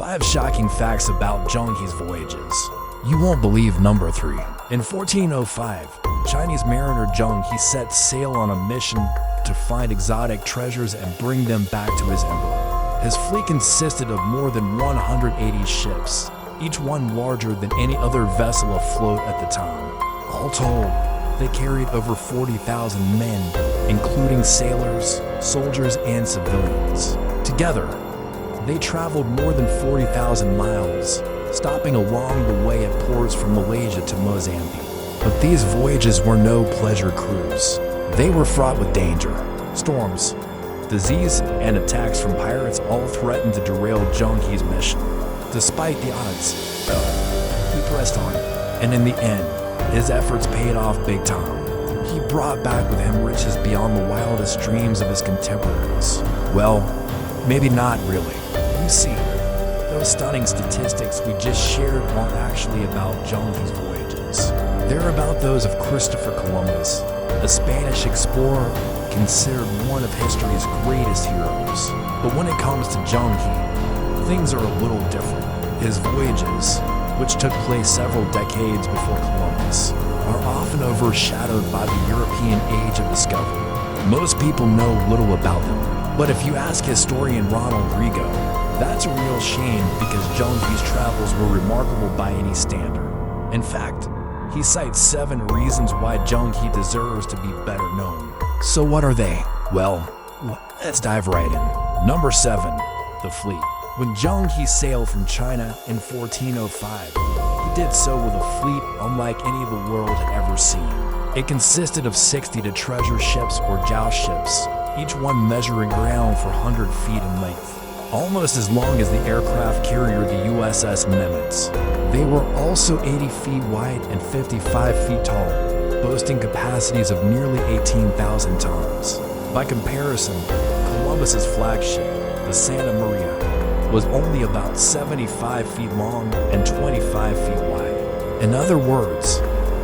5 shocking facts about Zheng He's voyages. You won't believe number 3. In 1405, Chinese mariner Zheng He set sail on a mission to find exotic treasures and bring them back to his emperor. His fleet consisted of more than 180 ships, each one larger than any other vessel afloat at the time. All told, they carried over 40,000 men, including sailors, soldiers, and civilians. Together, they traveled more than 40,000 miles, stopping along the way at ports from Malaysia to Mozambique. But these voyages were no pleasure cruise. They were fraught with danger. Storms, disease, and attacks from pirates all threatened to derail Zheng He's mission. Despite the odds, though, he pressed on, and in the end, his efforts paid off big time. He brought back with him riches beyond the wildest dreams of his contemporaries. Well, maybe not really. You see, those stunning statistics we just shared aren't actually about Zheng He's voyages. They're about those of Christopher Columbus, a Spanish explorer considered one of history's greatest heroes. But when it comes to Zheng He, things are a little different. His voyages, which took place several decades before Columbus, are often overshadowed by the European age of discovery. Most people know little about them, but if you ask historian Ronald Rigo, that's a real shame because Zheng He's travels were remarkable by any standard. In fact, he cites 7 reasons why Zheng He deserves to be better known. So what are they? Well, let's dive right in. Number 7, the fleet. When Zheng He sailed from China in 1405, he did so with a fleet unlike any the world had ever seen. It consisted of 60 treasure ships or joust ships, each one measuring around 400 feet in length, almost as long as the aircraft carrier the USS Nimitz. They were also 80 feet wide and 55 feet tall, boasting capacities of nearly 18,000 tons. By comparison, Columbus's flagship, the Santa Maria, was only about 75 feet long and 25 feet wide. In other words,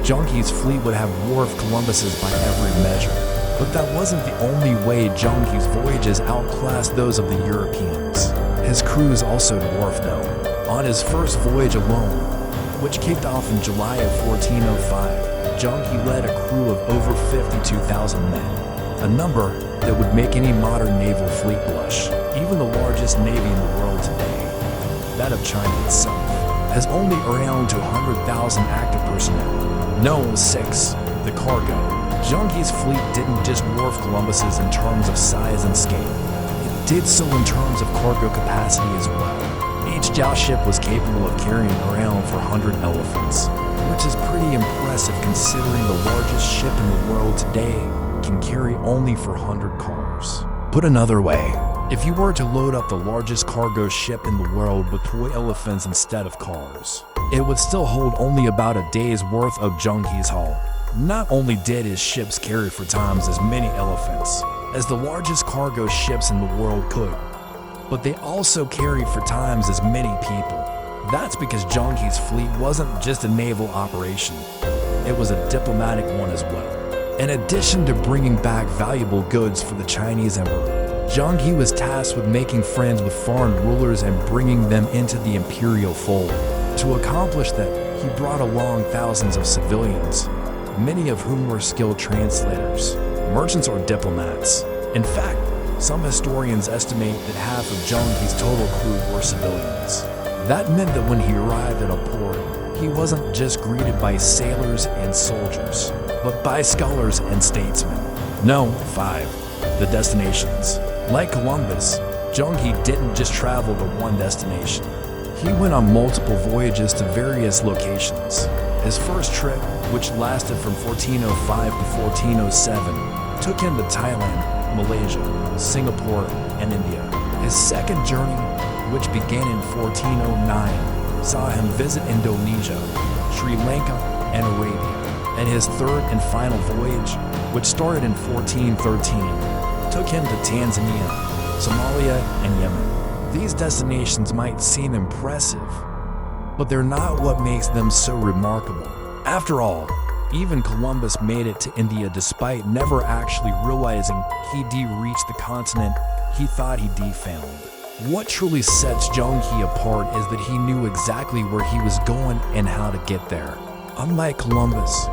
Zheng He's fleet would have dwarfed Columbus's by every measure. But that wasn't the only way Zheng He's voyages outclassed those of the Europeans. His crews also dwarfed them. On his first voyage alone, which kicked off in July of 1405, Zheng He led a crew of over 52,000 men, a number that would make any modern naval fleet blush. Even the largest navy in the world today, that of China itself, has only around 100,000 active personnel. No, 6, the cargo. Zheng He's fleet didn't just dwarf Columbus's in terms of size and scale. It did so in terms of cargo capacity as well. Each joust ship was capable of carrying around 400 elephants, which is pretty impressive considering the largest ship in the world today can carry only 400 cars. Put another way, if you were to load up the largest cargo ship in the world with toy elephants instead of cars, it would still hold only about a day's worth of Zheng He's hull. Not only did his ships carry 4 times as many elephants as the largest cargo ships in the world could, but they also carried 4 times as many people. That's because Zheng He's fleet wasn't just a naval operation, it was a diplomatic one as well. In addition to bringing back valuable goods for the Chinese emperor, Zheng He was tasked with making friends with foreign rulers and bringing them into the imperial fold. To accomplish that, he brought along thousands of civilians, many of whom were skilled translators, merchants, or diplomats. In fact, some historians estimate that half of Zheng He's total crew were civilians. That meant that when he arrived at a port, he wasn't just greeted by sailors and soldiers, but by scholars and statesmen. No, 5, the destinations. Like Columbus, Zheng He didn't just travel to one destination. He went on multiple voyages to various locations. His first trip, which lasted from 1405 to 1407, took him to Thailand, Malaysia, Singapore, and India. His second journey, which began in 1409, saw him visit Indonesia, Sri Lanka, and Arabia. And his third and final voyage, which started in 1413, took him to Tanzania, Somalia, and Yemen. These destinations might seem impressive, but they're not what makes them so remarkable. After all, even Columbus made it to India despite never actually realizing he'd reached the continent he thought he'd found. What truly sets Zheng He apart is that he knew exactly where he was going and how to get there. Unlike Columbus,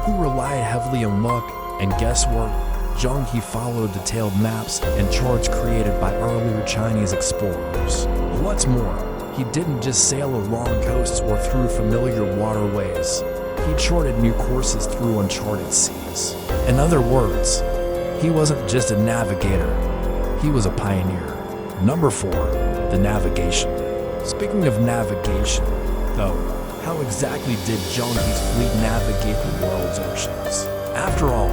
who relied heavily on luck and guesswork, Zheng He followed detailed maps and charts created by earlier Chinese explorers. What's more, he didn't just sail along coasts or through familiar waterways. He charted new courses through uncharted seas. In other words, he wasn't just a navigator, he was a pioneer. Number 4, the navigation. Speaking of navigation, though, how exactly did Zheng He's fleet navigate the world's oceans? After all,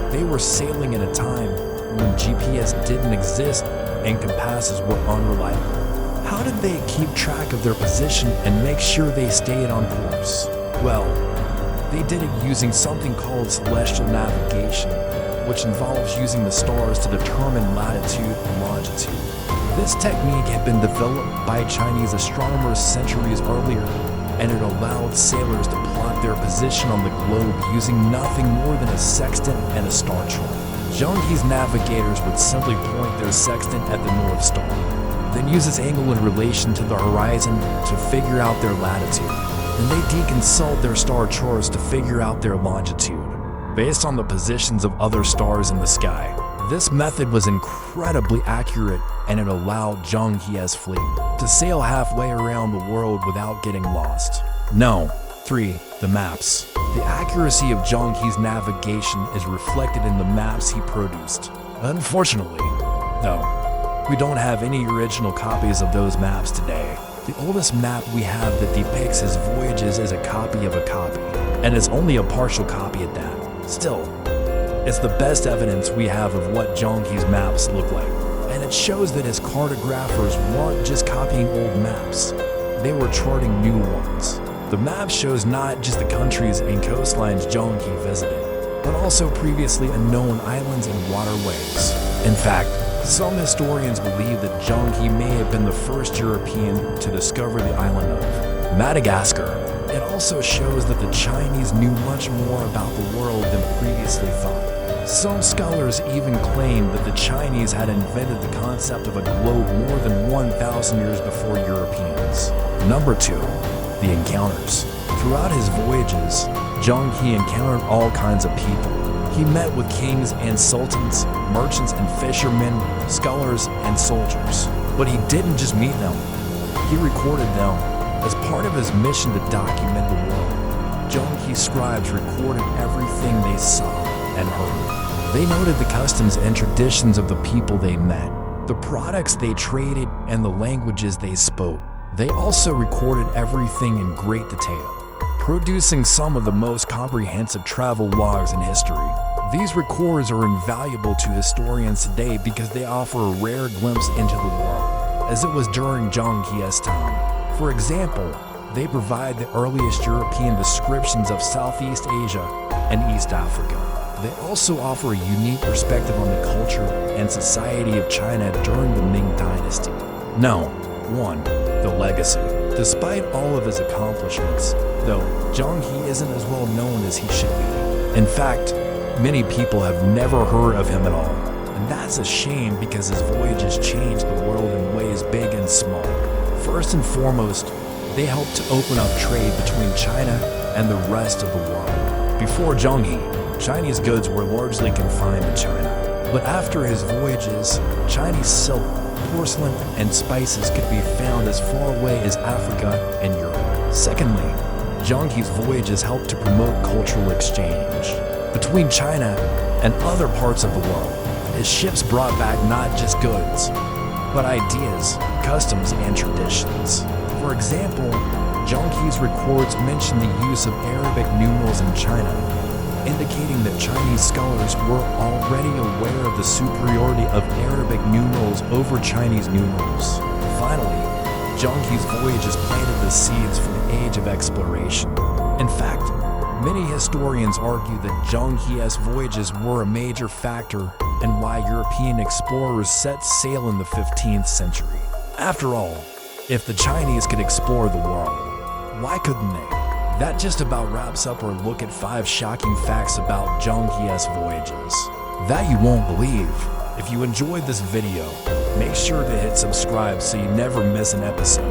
they were sailing in a time when GPS didn't exist and compasses were unreliable. How did they keep track of their position and make sure they stayed on course? Well, they did it using something called celestial navigation, which involves using the stars to determine latitude and longitude. This technique had been developed by Chinese astronomers centuries earlier, and it allowed sailors to plot their position on the globe using nothing more than a sextant and a star chart. Zheng He's navigators would simply point their sextant at the North Star, then use its angle in relation to the horizon to figure out their latitude. Then they deconsult their star charts to figure out their longitude, based on the positions of other stars in the sky. This method was incredibly accurate, and it allowed Zheng He's fleet to sail halfway around the world without getting lost. No. 3. The maps. The accuracy of Zheng He's navigation is reflected in the maps he produced. Unfortunately, though, we don't have any original copies of those maps today. The oldest map we have that depicts his voyages is a copy of a copy, and is only a partial copy at that. Still, it's the best evidence we have of what Zheng He's maps look like, and it shows that his cartographers weren't just copying old maps, they were charting new ones. The map shows not just the countries and coastlines Zheng He visited, but also previously unknown islands and waterways. In fact, some historians believe that Zheng He may have been the first European to discover the island of Madagascar. It also shows that the Chinese knew much more about the world than previously thought. Some scholars even claim that the Chinese had invented the concept of a globe more than 1,000 years before Europeans. Number 2. The encounters. Throughout his voyages, Zheng He encountered all kinds of people. He met with kings and sultans, merchants and fishermen, scholars and soldiers. But he didn't just meet them, he recorded them. As part of his mission to document the world, Zheng He's scribes recorded everything they saw and heard. They noted the customs and traditions of the people they met, the products they traded, and the languages they spoke. They also recorded everything in great detail, producing some of the most comprehensive travel logs in history. These records are invaluable to historians today because they offer a rare glimpse into the world, as it was during Zheng He's time. For example, they provide the earliest European descriptions of Southeast Asia and East Africa. They also offer a unique perspective on the culture and society of China during the Ming Dynasty. No. 1. The legacy. Despite all of his accomplishments, though, Zheng He isn't as well known as he should be. In fact, many people have never heard of him at all, and that's a shame because his voyages changed the world in ways big and small. First and foremost, they helped to open up trade between China and the rest of the world. Before Zheng He, Chinese goods were largely confined to China. But after his voyages, Chinese silk, porcelain, and spices could be found as far away as Africa and Europe. Secondly, Zheng He's voyages helped to promote cultural exchange between China and other parts of the world. His ships brought back not just goods, but ideas, customs, and traditions. For example, Zheng He's records mention the use of Arabic numerals in China, indicating that Chinese scholars were already aware of the superiority of Arabic numerals over Chinese numerals. Finally, Zheng He's voyages planted the seeds for the age of exploration. In fact, many historians argue that Zheng He's voyages were a major factor in why European explorers set sail in the 15th century. After all, if the Chinese could explore the world, why couldn't they? That just about wraps up our look at 5 shocking facts about Zheng He's voyages that you won't believe. If you enjoyed this video, make sure to hit subscribe so you never miss an episode.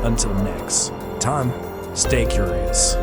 Until next time, stay curious.